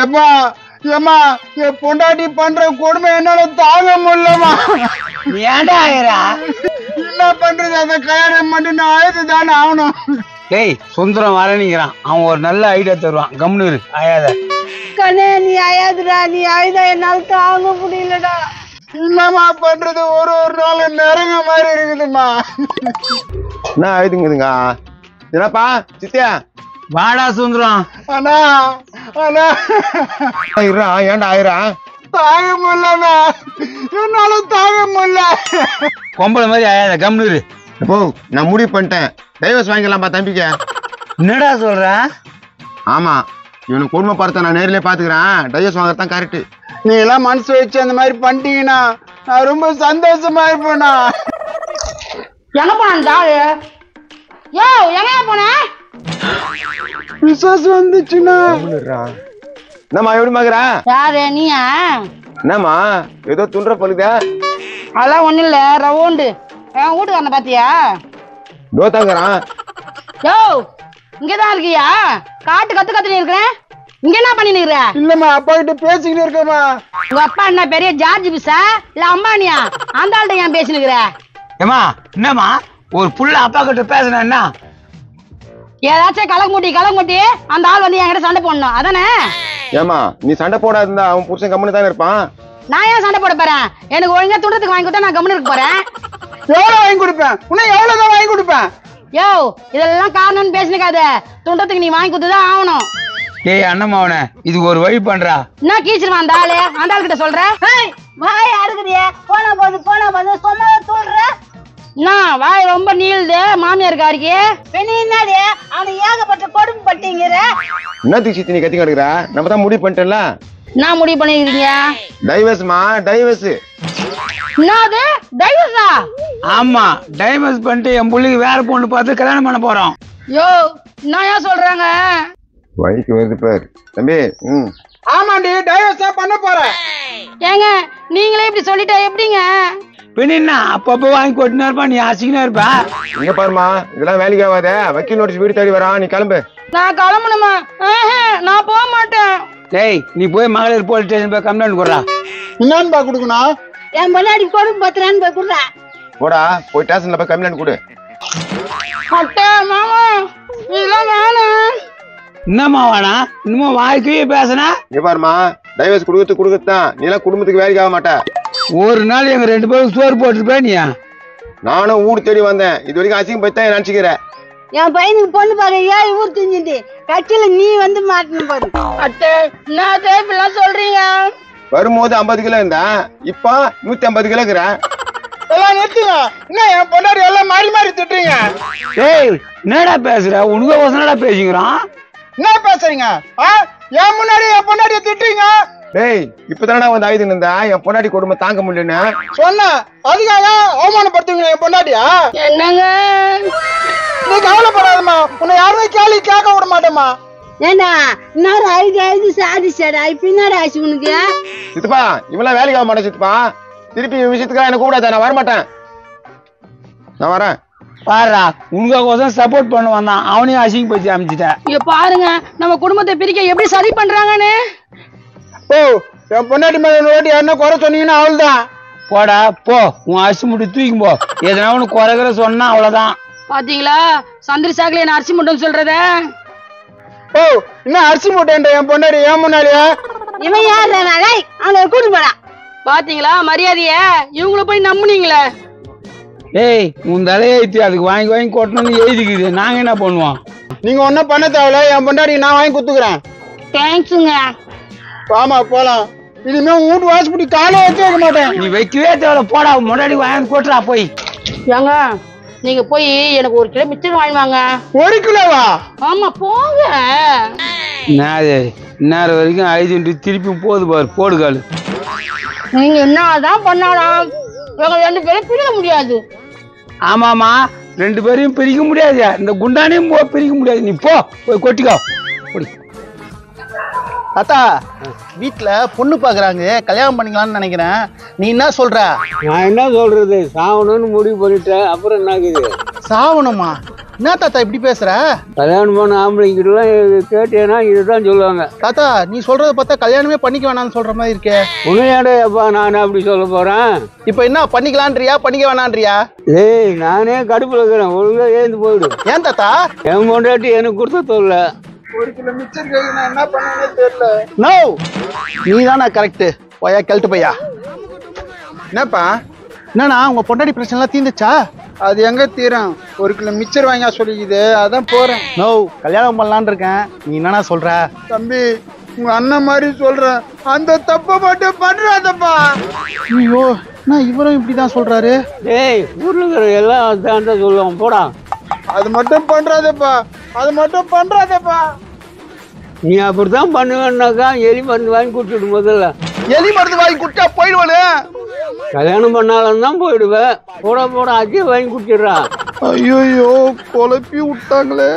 ஏமா ஏமா என் பொண்டாட்டி பண்ற கொடுமை என்னால தாங்க முடியலமா. ஏன்டா ஆயிரா? என்ன பண்றது, அந்த கல்யாணம் மட்டும் நான் ஆயுது தானே ஆகணும். டேய் சுந்தரம் வரணிக்கிறான், அவன் ஒரு நல்ல ஐடியா தருவான், கம்னு ஆயாத. கண்ணே நீ ஆயாதுடா, நீ ஆயுதா என்னால தாங்க முடியலடா. என்னமா பண்றது, ஒரு நாள் நெருங்க மாதிரி இருக்குதுமா. என்ன ஆயுதுங்குதுங்க? என்னப்பா சித்தியா? வாடா சுந்தரம். அண்ணா அண்ணா ஆயிரா ஏன்டா ஆயிரா? தாங்க முடியலண்ணா, என்னால தாங்க முடியல. பொம்பளை மாதிரி ஆயாத, கம்னு. இப்போ நான் முடிவு பண்ணிட்டேன், டைவர்ஸ் வாங்கிக்கலாம்ப்பா தம்பிக்க. என்னடா சொல்ற? ஆமா, இவனுக்கு குடும்ப படத்தை நான் நேரிலே பாத்துக்கிறேன், டைவர்ஸ் வாங்கறதான் கரெக்ட். நீ எல்லாம் மனசு வச்சு அந்த மாதிரி பண்ணிட்டீங்கன்னா நான் ரொம்ப சந்தோஷமா இருப்பேண்ணா. எங்க போனா யோ எங்கயா போன? விசேஷம் வந்துச்சுன்னா என்னம்மா எப்படி பாக்குற? யாரு நீயா? என்னம்மா ஏதோ துன்ற பழுதா? அதெல்லாம் ஒண்ணு இல்ல, ரவுண்டு என் வீட்டுக்காரன பாத்தியா? தோத்தாங்கிறான். யோ இங்கதான் இருக்கியா? காட்டு கத்துன்னு இருக்கிறேன், இங்க என்ன பண்ணி நிக்கிற? இல்லம்மா, அப்பா கிட்ட பேசிக்கிட்டு இருக்கேம்மா. உங்க அப்பா என்ன பெரிய ஜார்ஜ் பிஸா இல்ல அம்பானியா? அந்த ஆள்கிட்ட ஏன் பேசினுக்கிற? ஏமா என்னம்மா ஒரு புள்ள அப்பா கிட்ட பேசுனா ஏதாச்சும் கலங்குட்டி அந்த ஆள் வந்து என்கிட்ட சண்டை போடணும் அதானே? ஏமா நீ சண்டை போடாது இருந்தா அவன் புருஷன் கம்முன்னு தானே இருப்பான். நான் ஏன் சண்டை போட போறேன்? எனக்கு ஒழுங்கா துண்டத்துக்கு வாங்கி கொடுத்தா நான் கம்முன்னு இருக்க போறேன். எவ்வளவு வாங்கி கொடுப்பேன், உன்னை எவ்வளவுதான் வாங்கி கொடுப்பேன். யோ இதெல்லாம் காரணம்னு பேசினுக்காத, துண்டத்துக்கு நீ வாங்கி கொடுத்துதான் ஆகணும். ஏய் அண்ணம்மாவன, இதுக்கு ஒரு வழி பண்றா. என்ன கீச்சிருவான் அந்த ஆளு? அந்த ஆள் கிட்ட சொல்ற வாய் அறுக்குறிய, போன போது சொன்ன சொல்ற. என்ன வாய் ரொம்ப நீளுது மாமியார் காரிக்கு? என்னடி அவனை ஏகப்பட்ட கொடுமை பட்டிங்கிற? என்னத்துக்கு சித்தி நீ கத்தி கிடக்குற? நம்ம தான் முடிவு பண்ணிட்டேன்ல. நான் முடிவு பண்ணிக்கிறீங்க டைவர்ஸ்மா, டைவர்ஸ். என்னது டைவர்ஸா? ஆமா, டைவர்ஸ் பண்ணிட்டு என் புள்ளிக்கு வேற பொண்ணு பார்த்து கல்யாணம் பண்ண போறோம். யோ என்ன ஏன் சொல்றாங்க? வழிக்கு வருது பாரு தம்பி. ஆமாண்டி, டைவர்ஸ் தான் பண்ண போறேன். ஏங்க நீங்களே இப்படி சொல்லிட்டா எப்படிங்க? பின்ன அப்பப்ப வாங்கி கொட்டினா இருப்பா, நீ ஆசிக்கினா இருப்பா. இங்க பாருமா, இதெல்லாம் வேலைக்கு ஆகாத. வக்கீல் நோட்டீஸ் வீடு தேடி வரான், நீ கிளம்பு. நான் கிளம்பணுமா? நான் போக மாட்டேன். டேய் நீ போய் மகளிர் போலீஸ் ஸ்டேஷன் போய் கம்ப்ளைண்ட் கொடுறா. என்னன்பா கொடுக்கணும்? என் முன்னாடி கொடுமை பத்துறான்னு போய் கொடுறா. போடா, போய் ஸ்டேஷன்ல போய் கம்ப்ளைண்ட் கொடு. அட்டை மாமா இதெல்லாம் வேணாம். என்னம்மா வேணா, இன்னமும் வாய்க்கே பேசுனா? இங்க பாருமா, டைவர்ஸ் கொடுக்கறதுதான், நீ எல்லாம் குடும்பத்துக்கு வேலைக்கு ஆக மாட்ட. ஒரு நாள் எங்க 2 பேரும் சோறு போட்டுருப்பா நீ. நானும் ஊர் தேடி வந்தேன், இது வரைக்கும் அசிங்கம் போய் தான் நினைச்சுக்கிறேன். என் பையனுக்கு பொண்ணு பாரு, ஏன் ஊர் தெரிஞ்சுட்டு கட்சியில நீ வந்து மாட்டணும் பாரு. அட்டை என்ன இப்பெல்லாம் சொல்றீங்க? வரும்போது 50 கிலோ இருந்தா, இப்ப 150 கிலோ இருக்கிறேன். எல்லாம் நிறுத்துங்க. என்ன என் பொண்டாட்டி எல்லாம் மாறி மாறி திட்டுறீங்க? டேய் என்னடா பேசுற? உனக்கு வசனடா பேசிக்கிறான். என்ன பேசுறீங்க? என் முன்னாடி என் பொண்டாட்டிய திட்டுறீங்க? டேய் இப்பதானடா வந்து ஆயுதம் இருந்தா, என் பொண்டாட்டி கொடுமை தாங்க முடியலன்னு சொன்ன அதுக்காக அவமானப்படுத்துவீங்க என் பொண்டாட்டியா? என்னங்க நீ கவலைப்படாதம்மா, உன்னை யாருமே கேள்வி கேட்க விட மாட்டேம்மா. ஏண்டா இன்னொரு 5 சாதிச்சடா, இப்ப என்னடா ஆச்சு உனக்கு? சித்துப்பா, இவெல்லாம் வேலைக்கு ஆக மாட்டேன் சித்துப்பா. திருப்பி விஷயத்துக்காக என்ன கூப்பிடாத, நான் வரமாட்டேன். நான் வரேன். பாருடா, உனக்கு சப்போர்ட் பண்ண வந்தான், அவனையும் அசிங்க பத்தி அமைச்சிட்டேன். இங்க பாருங்க நம்ம குடும்பத்தை பிரிக்க எப்படி சதி பண்றாங்கன்னு. ஓ, என் பொண்டாட்டி மேல ஓட்டி என்ன குறை சொன்னீங்கன்னா அவள்தான். போடா போ, உன் அரிசி முட்டி தூக்கி போ. எதனா ஒண்ணு குறைகிற சொன்னா அவ்வளவுதான். பாத்தீங்களா சந்திரி சாக்கில என்ன அரிசி மட்டும் சொல்றத? ஓ, என்ன அரிசி மூட்டைன்ற என் பொண்டாட்டி ஏன் முன்னாடியா? இவன் யாரு? அவனை கூட்டு போடா. பாத்தீங்களா மரியாதைய? இவங்கள போய் நம்புனீங்களே. ஏய் உன் தலையை அதுக்கு வாங்கி வாங்கி கொட்டணும்னு எழுதிக்குது, நாங்க என்ன பண்ணுவோம்? நீங்க ஒன்னும் பண்ண தேவையில்ல, என் பொண்டாட்டி நான் வாங்கி குத்துக்கிறேன். தேங்க்ஸுங்க. ஆமா போலாம். இனிமே உன் வீட்டு வாசப்படி காலை வச்சு வைக்க மாட்டேன். நீ வைக்கவே தேவை, போடா முன்னாடி வாங்கி கொட்டுறா போய். ஏங்க நீங்க போய் எனக்கு 1 கிலோ மிச்சர் வாங்கிவாங்க. 1 கிலோவா? ஆமா போங்க. நேரம் வரைக்கும் ஐந்து திருப்பி போகுது பாரு, போடு காலு. நீங்க என்னதான் பண்ணாலும் எங்க 2 பேரும் பிரிக்க முடியாது. ஆமாமா, 2 பேரையும் பிரிக்க முடியாது, இந்த குண்டானையும் பிரிக்க முடியாது. நீ போ போய் கொட்டிக்கோ. அத்தா வீட்டுல பொண்ணு பாக்குறாங்க, கல்யாணம் பண்ணிக்கலாம்னு நினைக்கிறேன். நீ என்ன சொல்ற? நான் என்ன சொல்றது, சாவணும்னு முடிவு பண்ணிட்டேன். அப்புறம் என்ன ஆகுது? சாவணுமா? என்ன தாத்தா இப்படி பேசுற? கல்யாணம் பண்ண ஆம்பளைங்கிட்டலாம் கேட்டேன்னா இதுதான் சொல்லுவாங்க. தாத்தா நீ சொல்றத பார்த்தா கல்யாணமே பண்ணிக்க வேணாம்னு சொல்ற மாதிரி இருக்கே. உன்னையாடே அப்பா நான் அப்படி சொல்ல போறேன். இப்ப என்ன பண்ணிக்கலான்றியா பண்ணிக்க வேணான்றியா? ஏய் நானே கடுப்புல இருக்கிறேன், ஒழுங்கா ஏந்து போயிடு. ஏன் தாத்தா? என் பொண்டாட்டி எனக்கு கொடுத்த தொல்லை. 1 கிலோ மிச்சர் கேக்கு நான் என்ன பண்ணேன்னு தெரியல. நோ நீ தானே கரெக்ட். போயா கழட்டு பையா. என்னப்பா என்னண்ணா உங்க பொண்டாடி பிரச்சனை எல்லாம் தீந்துச்சா? அது எங்க தீரும்? 1 கிலோ மிச்சர் வாங்க சொல்லிக்குது, அதான் போறேன். நோ கல்யாணம் பண்ணலான்னு இருக்கேன். நீ என்னண்ணா சொல்ற? தம்பி உங்க அண்ணன் மாதிரி சொல்றேன், அந்த தப்ப மட்டும் பண்றாதப்பா. ஐயோ நான் இவரும் இப்படிதான் சொல்றாரு. ஏய் ஊர்ல இருக்கிற எல்லாம் அதான் சொல்லுவான், போடா. அது மட்டும் பண்றாதப்பா, அது மட்டும் பண்றாதப்பா. நீ அப்படித்தான் பண்ணுவேன்னாக்கா எலி மருந்து வாங்கி குடிச்சிடு. முதல்ல எலி மருந்து வாங்கி குட்டா போயிடுவானு. கல்யாணம் பண்ணாலும் தான் போயிடுவேன். போட போட அஜய் வாங்கி குடிச்சிடுறான். ஐயோ குழப்பி விட்டாங்களே.